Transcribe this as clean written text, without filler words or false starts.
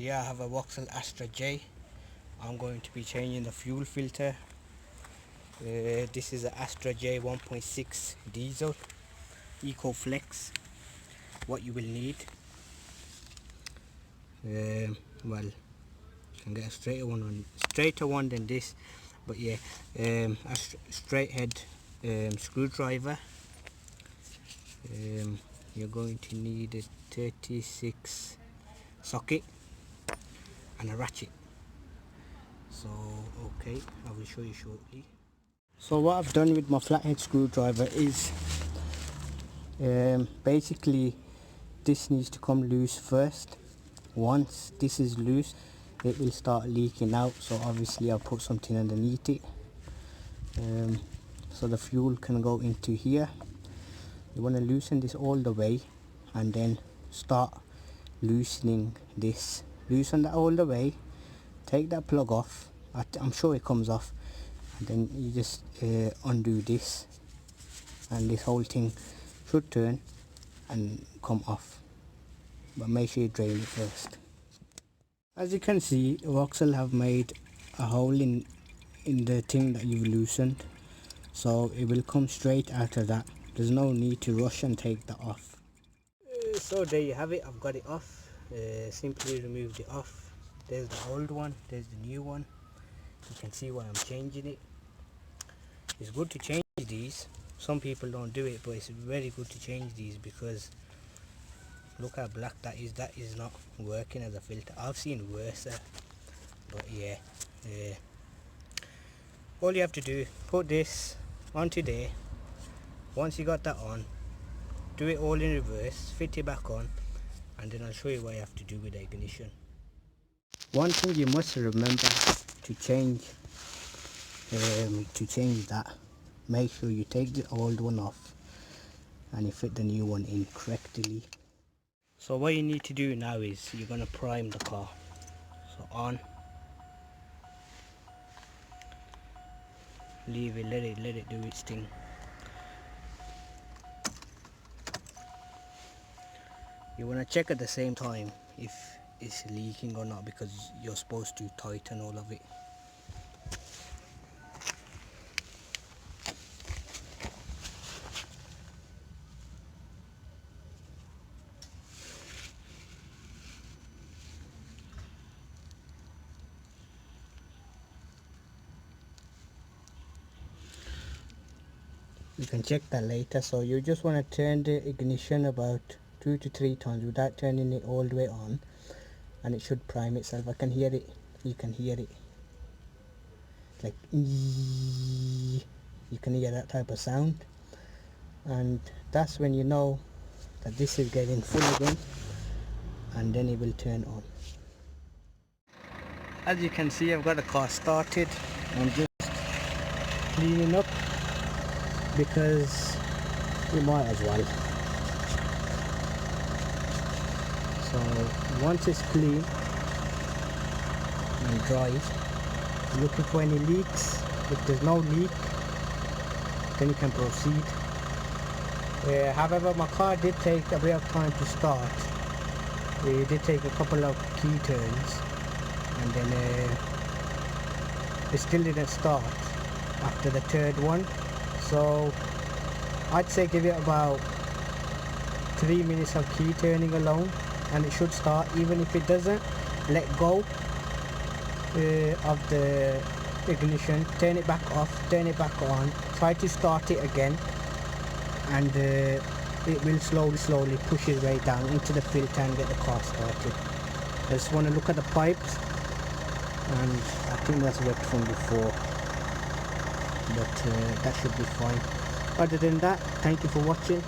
Here I have a Vauxhall Astra J. I'm going to be changing the fuel filter. This is an Astra J 1.6 diesel Eco Flex. What you will need, well, you can get a straighter one than this, but yeah, a straight head screwdriver. You're going to need a 36 socket and a ratchet. So okay, I will show you shortly. So what I've done with my flathead screwdriver is basically this needs to come loose first. Once this is loose, it will start leaking out, so obviously I'll put something underneath it, so the fuel can go into here. You want to loosen this all the way and then start loosening this. Loosen that all the way, take that plug off, I'm sure it comes off, and then you just undo this, and this whole thing should turn and come off, but make sure you drain it first. As you can see, Vauxhall have made a hole in the thing that you've loosened, so it will come straight out of that. There's no need to rush and take that off. So there you have it, I've got it off. Simply removed it off. There's the old one, there's the new one. You can see why I'm changing it. It's good to change these. Some people don't do it, but it's very good to change these because look how black that is. That is not working as a filter. I've seen worse, but yeah, all you have to do, put this onto there. Once you got that on, do it all in reverse, fit it back on, and then I'll show you what you have to do with the ignition. One thing you must remember to change that, make sure you take the old one off and you fit the new one in correctly. So what you need to do now is you're going to prime the car. So on, leave it, let it do its thing. You want to check at the same time if it's leaking or not, because you're supposed to tighten all of it. You can check that later. So you just want to turn the ignition about 2 to 3 times without turning it all the way on, and it should prime itself. I can hear it, you can hear it, like you can hear that type of sound, and that's when you know that this is getting full again, and then it will turn on. As you can see, I've got the car started. I'm just cleaning up because you might as well. So once it's clean and dry, looking for any leaks. If there's no leak, then you can proceed. However, my car did take a bit of time to start. It did take a couple of key turns, and then it still didn't start after the third one. So I'd say give it about 3 minutes of key turning alone, and it should start. Even if it doesn't, let go of the ignition, turn it back off, turn it back on, try to start it again, and it will slowly push its way down into the filter and get the car started. I just want to look at the pipes, and I think that's wet from before, but that should be fine. Other than that, thank you for watching.